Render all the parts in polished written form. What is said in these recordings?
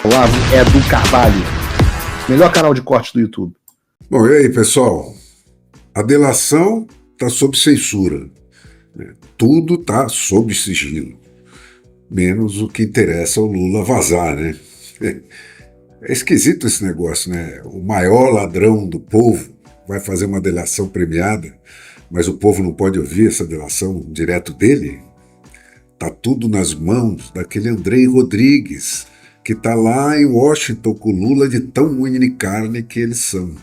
Olavo é do Carvalho, melhor canal de corte do YouTube. Bom, e aí, pessoal? A delação está sob censura. Tudo está sob sigilo. Menos o que interessa ao Lula vazar, né? É esquisito esse negócio, né? O maior ladrão do povo vai fazer uma delação premiada, mas o povo não pode ouvir essa delação direto dele? Tá tudo nas mãos daquele Andrei Rodrigues, que tá lá em Washington com o Lula de tão unha de carne que eles são.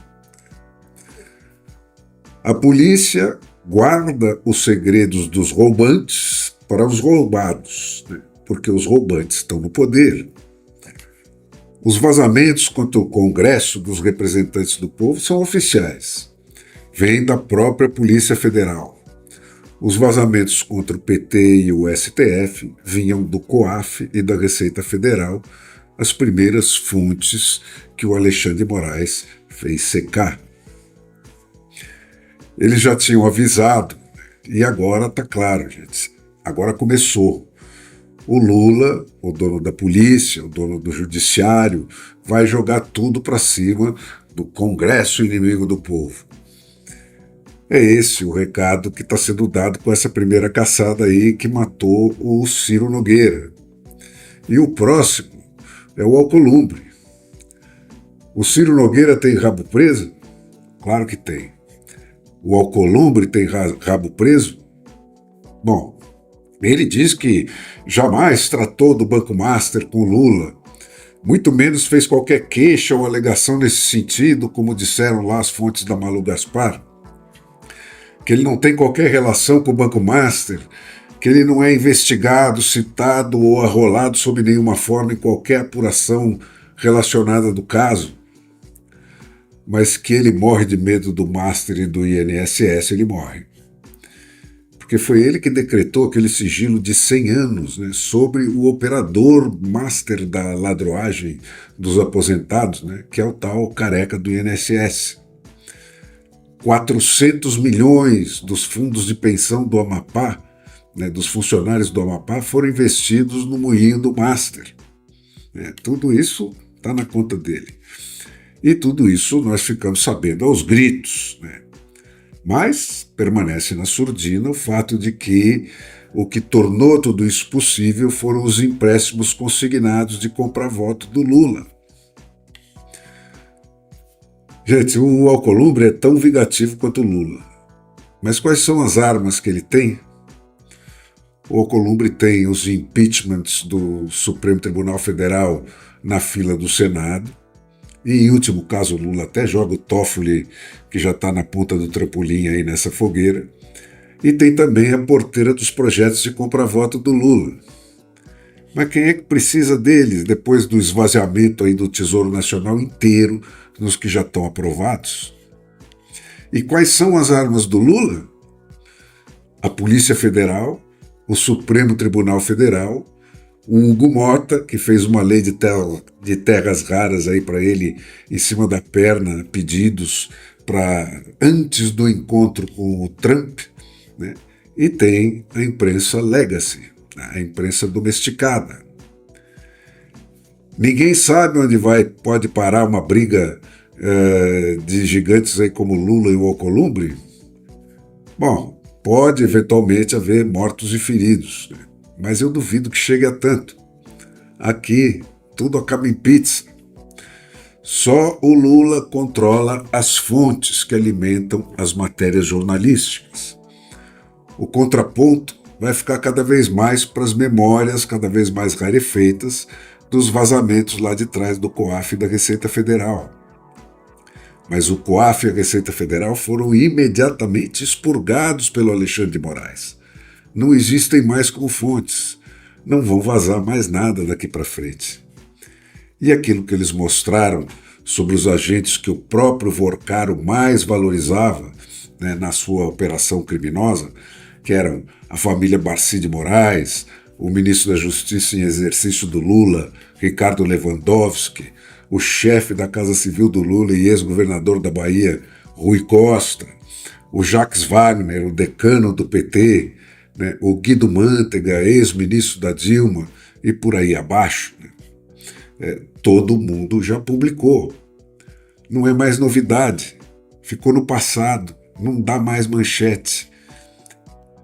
A polícia guarda os segredos dos roubantes para os roubados, né? Porque os roubantes estão no poder. Os vazamentos contra o Congresso dos Representantes do Povo são oficiais. Vêm da própria Polícia Federal. Os vazamentos contra o PT e o STF vinham do COAF e da Receita Federal, as primeiras fontes que o Alexandre de Moraes fez secar. Eles já tinham avisado, e agora está claro, gente. Agora começou. O Lula, o dono da polícia, o dono do judiciário, vai jogar tudo para cima do Congresso inimigo do povo. É esse o recado que está sendo dado com essa primeira caçada aí que matou o Ciro Nogueira. E o próximo é o Alcolumbre. O Ciro Nogueira tem rabo preso? Claro que tem. O Alcolumbre tem rabo preso? Bom, ele diz que jamais tratou do Banco Master com Lula, muito menos fez qualquer queixa ou alegação nesse sentido, como disseram lá as fontes da Malu Gaspar, que ele não tem qualquer relação com o Banco Master, que ele não é investigado, citado ou arrolado sob nenhuma forma em qualquer apuração relacionada do caso, mas que ele morre de medo do Master e do INSS, ele morre. Porque foi ele que decretou aquele sigilo de 100 anos, né, sobre o operador master da ladroagem dos aposentados, né, que é o tal careca do INSS. 400 milhões dos fundos de pensão do Amapá, né, dos funcionários do Amapá, foram investidos no moinho do master. Tudo isso está na conta dele. E tudo isso nós ficamos sabendo aos gritos, né? Mas permanece na surdina o fato de que o que tornou tudo isso possível foram os empréstimos consignados de compra-voto do Lula. Gente, o Alcolumbre é tão vingativo quanto o Lula. Mas quais são as armas que ele tem? O Alcolumbre tem os impeachments do Supremo Tribunal Federal na fila do Senado. E, em último caso, o Lula até joga o Toffoli, que já está na ponta do trampolim aí nessa fogueira. E tem também a porteira dos projetos de compra-voto do Lula. Mas quem é que precisa deles depois do esvaziamento aí do Tesouro Nacional inteiro nos que já estão aprovados? E quais são as armas do Lula? A Polícia Federal, o Supremo Tribunal Federal, o Hugo Mota, que fez uma lei de terras raras aí para ele em cima da perna, pedidos para antes do encontro com o Trump, né? E tem a imprensa legacy, a imprensa domesticada. Ninguém sabe onde pode parar uma briga de gigantes aí como Lula e o Alcolumbre. Bom, pode eventualmente haver mortos e feridos, né? Mas eu duvido que chegue a tanto. Aqui, tudo acaba em pizza. Só o Lula controla as fontes que alimentam as matérias jornalísticas. O contraponto vai ficar cada vez mais para as memórias, cada vez mais rarefeitas, dos vazamentos lá de trás do COAF e da Receita Federal. Mas o COAF e a Receita Federal foram imediatamente expurgados pelo Alexandre de Moraes. Não existem mais como fontes, não vão vazar mais nada daqui para frente. E aquilo que eles mostraram sobre os agentes que o próprio Vorcaro mais valorizava, né, na sua operação criminosa, que eram a família Barcy de Moraes, o ministro da Justiça em exercício do Lula, Ricardo Lewandowski, o chefe da Casa Civil do Lula e ex-governador da Bahia, Rui Costa, o Jacques Wagner, o decano do PT, né, o Guido Mantega, ex-ministro da Dilma, e por aí abaixo. Né. todo mundo já publicou. Não é mais novidade. Ficou no passado. Não dá mais manchete.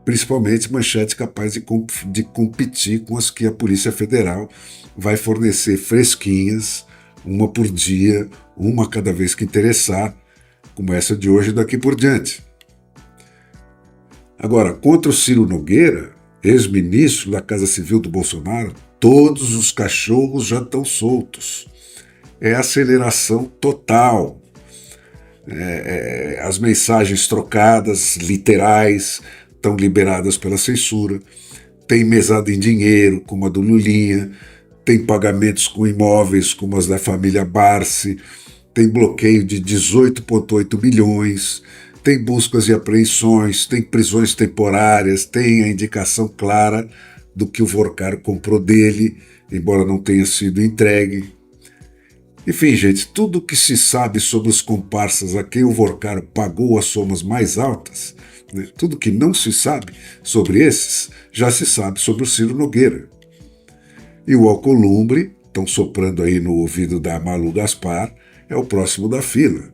Principalmente manchete capaz de competir com as que a Polícia Federal vai fornecer fresquinhas, uma por dia, uma cada vez que interessar, como essa de hoje daqui por diante. Agora, contra o Ciro Nogueira, ex-ministro da Casa Civil do Bolsonaro, todos os cachorros já estão soltos. É aceleração total. As mensagens trocadas, literais, estão liberadas pela censura. Tem mesada em dinheiro, como a do Lulinha. Tem pagamentos com imóveis, como as da família Barsi. Tem bloqueio de 18,8 milhões. Tem buscas e apreensões. Tem prisões temporárias. Tem a indicação clara do que o Vorcaro comprou dele, embora não tenha sido entregue. Enfim, gente, tudo o que se sabe sobre os comparsas a quem o Vorcaro pagou as somas mais altas, né, tudo que não se sabe sobre esses, já se sabe sobre o Ciro Nogueira. E o Alcolumbre, estão soprando aí no ouvido da Malu Gaspar, é o próximo da fila.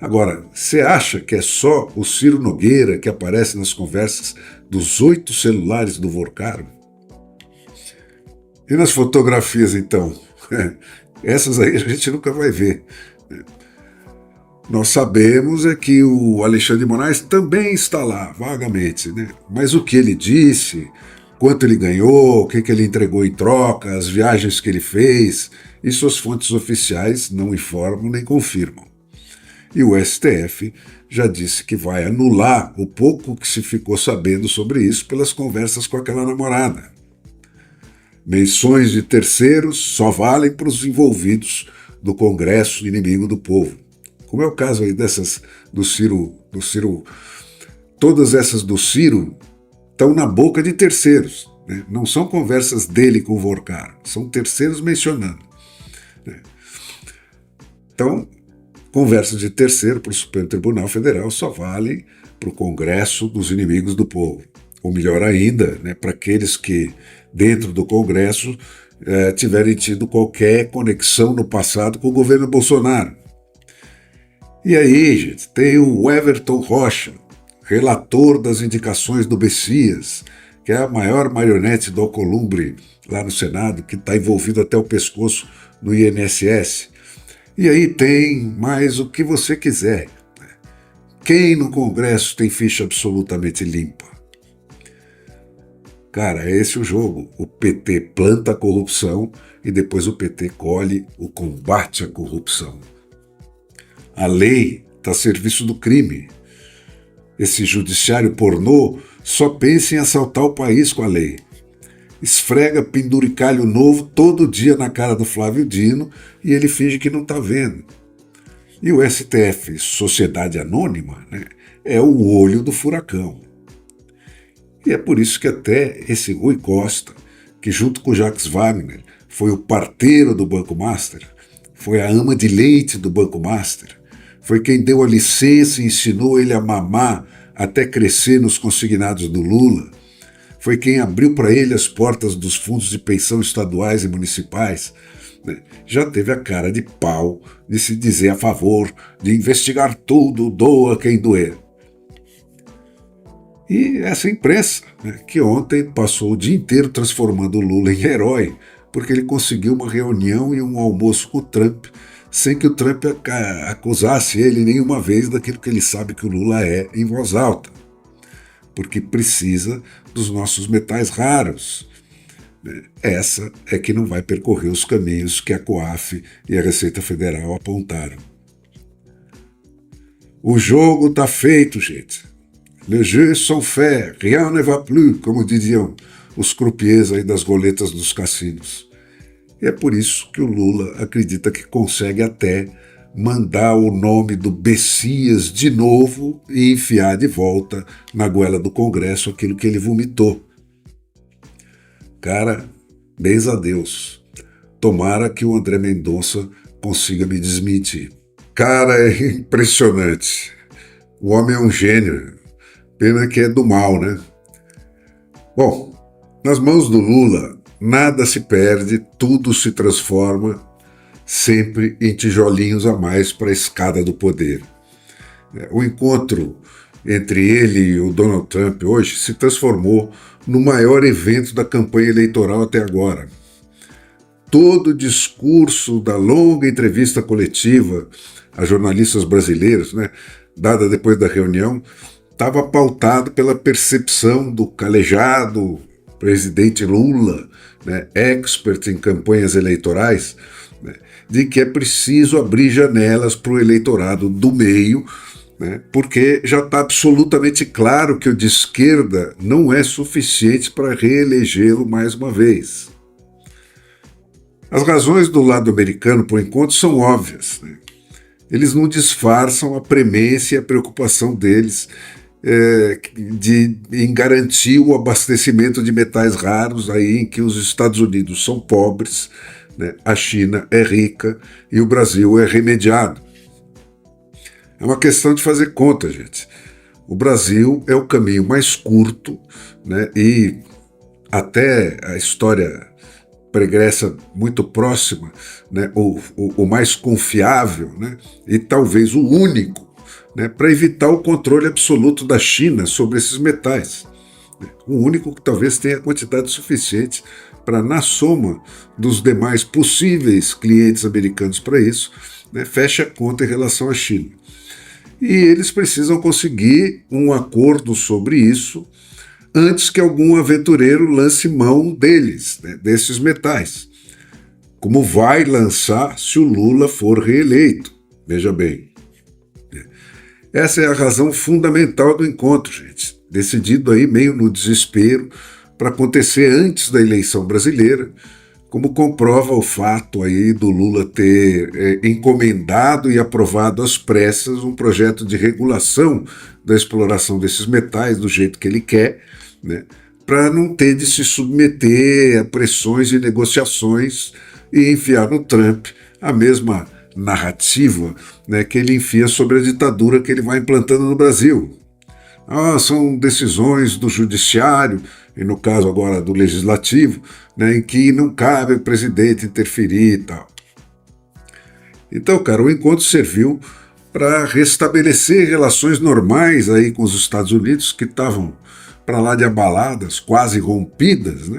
Agora, você acha que é só o Ciro Nogueira que aparece nas conversas dos 8 celulares do Vorcaro? E nas fotografias, então? Essas aí a gente nunca vai ver. Nós sabemos é que o Alexandre de Moraes também está lá, vagamente, né? Mas o que ele disse, quanto ele ganhou, o que ele entregou em troca, as viagens que ele fez, isso as fontes oficiais não informam nem confirmam. E o STF já disse que vai anular o pouco que se ficou sabendo sobre isso pelas conversas com aquela namorada. Menções de terceiros só valem para os envolvidos do Congresso inimigo do povo. Como é o caso aí dessas do Ciro. Todas essas do Ciro estão na boca de terceiros, né? Não são conversas dele com o Vorcaro, são terceiros mencionando, né? Então, conversas de terceiro para o Supremo Tribunal Federal só valem para o Congresso dos inimigos do povo. Ou melhor ainda, né, para aqueles que, dentro do Congresso, tiverem tido qualquer conexão no passado com o governo Bolsonaro. E aí, gente, tem o Everton Rocha, relator das indicações do Bessias, que é a maior marionete do Alcolumbre lá no Senado, que está envolvido até o pescoço no INSS. E aí tem mais o que você quiser. Quem no Congresso tem ficha absolutamente limpa? Cara, é esse o jogo. O PT planta a corrupção e depois o PT colhe o combate à corrupção. A lei está a serviço do crime. Esse judiciário pornô só pensa em assaltar o país com a lei. Esfrega penduricalho novo todo dia na cara do Flávio Dino e ele finge que não está vendo. E o STF, Sociedade Anônima, né, é o olho do furacão. E é por isso que até esse Rui Costa, que junto com o Jacques Wagner foi o parteiro do Banco Master, foi a ama de leite do Banco Master, foi quem deu a licença e ensinou ele a mamar até crescer nos consignados do Lula, foi quem abriu para ele as portas dos fundos de pensão estaduais e municipais, né? Já teve a cara de pau de se dizer a favor de investigar tudo, doa quem doer. E essa imprensa, né, que ontem passou o dia inteiro transformando o Lula em herói, porque ele conseguiu uma reunião e um almoço com o Trump, sem que o Trump acusasse ele nenhuma vez daquilo que ele sabe que o Lula é em voz alta, porque precisa dos nossos metais raros. Essa é que não vai percorrer os caminhos que a COAF e a Receita Federal apontaram. O jogo está feito, gente. Les jeux sont faits, rien ne va plus, como diziam os croupiers aí das roletas dos cassinos. E é por isso que o Lula acredita que consegue até mandar o nome do Bessias de novo e enfiar de volta na goela do Congresso aquilo que ele vomitou. Cara, bens a Deus. Tomara que o André Mendonça consiga me desmentir. Cara, é impressionante. O homem é um gênio. Pena que é do mal, né? Bom, nas mãos do Lula nada se perde, tudo se transforma, sempre em tijolinhos a mais para a escada do poder. O encontro entre ele e o Donald Trump hoje se transformou no maior evento da campanha eleitoral até agora. Todo o discurso da longa entrevista coletiva a jornalistas brasileiros, dada depois da reunião, estava pautado pela percepção do calejado presidente Lula, expert em campanhas eleitorais, de que é preciso abrir janelas para o eleitorado do meio, porque já está absolutamente claro que o de esquerda não é suficiente para reelegê-lo mais uma vez. As razões do lado americano, por enquanto, são óbvias. Eles não disfarçam a premência e a preocupação deles em garantir o abastecimento de metais raros, aí em que os Estados Unidos são pobres, a China é rica e o Brasil é remediado. É uma questão de fazer conta, gente. O Brasil é o caminho mais curto, e até a história pregressa muito próxima, o mais confiável, e talvez o único, para evitar o controle absoluto da China sobre esses metais. O único que talvez tenha quantidade suficiente para, na soma dos demais possíveis clientes americanos para isso, feche a conta em relação à China. E eles precisam conseguir um acordo sobre isso antes que algum aventureiro lance mão deles, desses metais, como vai lançar se o Lula for reeleito. Veja bem. Essa é a razão fundamental do encontro, gente, decidido aí meio no desespero para acontecer antes da eleição brasileira, como comprova o fato aí do Lula ter encomendado e aprovado às pressas um projeto de regulação da exploração desses metais do jeito que ele quer, para não ter de se submeter a pressões e negociações e enfiar no Trump a mesma narrativa que ele enfia sobre a ditadura que ele vai implantando no Brasil. São decisões do judiciário, e no caso agora do legislativo, em que não cabe o presidente interferir e tal. Então, cara, o encontro serviu para restabelecer relações normais aí com os Estados Unidos, que estavam para lá de abaladas, quase rompidas,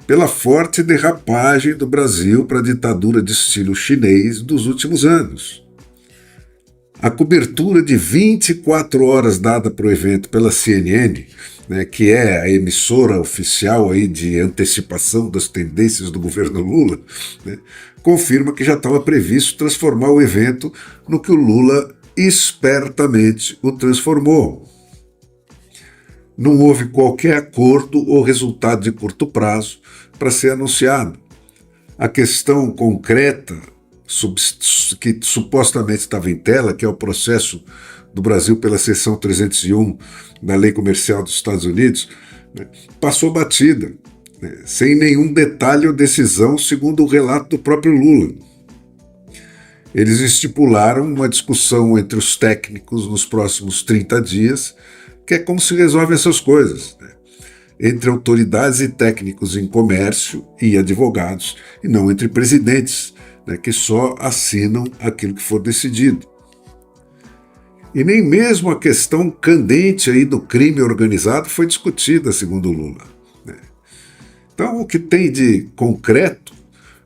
pela forte derrapagem do Brasil para a ditadura de estilo chinês dos últimos anos. A cobertura de 24 horas dada para o evento pela CNN, que é a emissora oficial aí de antecipação das tendências do governo Lula, confirma que já estava previsto transformar o evento no que o Lula espertamente o transformou. Não houve qualquer acordo ou resultado de curto prazo para ser anunciado. A questão concreta que supostamente estava em tela, que é o processo do Brasil pela seção 301 da Lei Comercial dos Estados Unidos, passou batida, sem nenhum detalhe ou decisão, segundo o relato do próprio Lula. Eles estipularam uma discussão entre os técnicos nos próximos 30 dias, que é como se resolve essas coisas, entre autoridades e técnicos em comércio e advogados, e não entre presidentes, que só assinam aquilo que for decidido. E nem mesmo a questão candente aí do crime organizado foi discutida, segundo o Lula. Então, o que tem de concreto,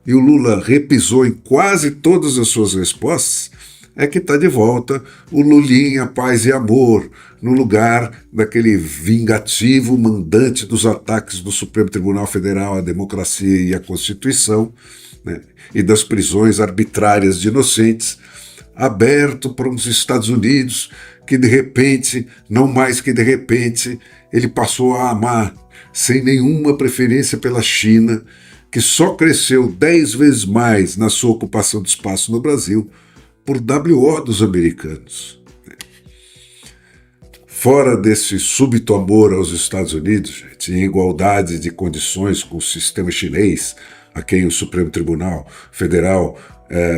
e o Lula repisou em quase todas as suas respostas, é que está de volta o Lulinha, paz e amor, no lugar daquele vingativo mandante dos ataques do Supremo Tribunal Federal à democracia e à Constituição, e das prisões arbitrárias de inocentes, aberto para os Estados Unidos, que de repente, não mais que de repente, ele passou a amar, sem nenhuma preferência pela China, que só cresceu 10 vezes mais na sua ocupação de espaço no Brasil, por WO dos americanos. Fora desse súbito amor aos Estados Unidos, gente, em igualdade de condições com o sistema chinês, a quem o Supremo Tribunal Federal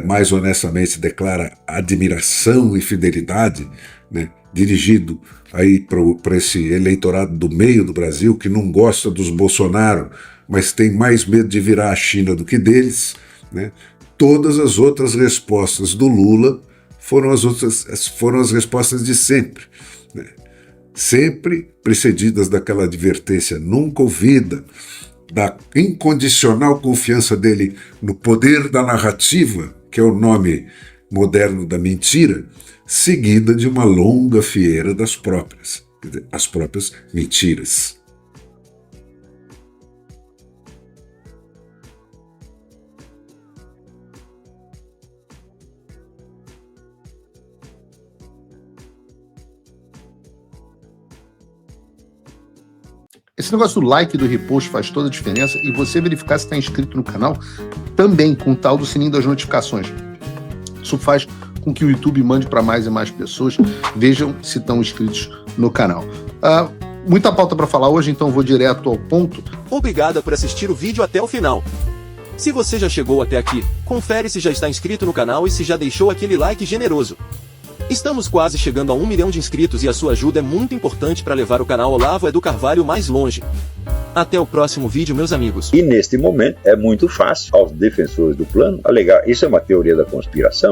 mais honestamente declara admiração e fidelidade, dirigido aí para esse eleitorado do meio do Brasil, que não gosta dos Bolsonaro, mas tem mais medo de virar a China do que deles, né? Todas as outras respostas do Lula foram as respostas de sempre, né? Sempre precedidas daquela advertência nunca ouvida, da incondicional confiança dele no poder da narrativa, que é o nome moderno da mentira, seguida de uma longa fieira das próprias, as próprias mentiras. Esse negócio do like e do repost faz toda a diferença, e você verificar se está inscrito no canal também com o tal do sininho das notificações. Isso faz com que o YouTube mande para mais e mais pessoas, vejam se estão inscritos no canal. Muita pauta para falar hoje, então vou direto ao ponto. Obrigada por assistir o vídeo até o final. Se você já chegou até aqui, confere se já está inscrito no canal e se já deixou aquele like generoso. Estamos quase chegando a 1 milhão de inscritos e a sua ajuda é muito importante para levar o canal Olavo Edu Carvalho mais longe. Até o próximo vídeo, meus amigos. E neste momento é muito fácil aos defensores do plano alegar isso é uma teoria da conspiração.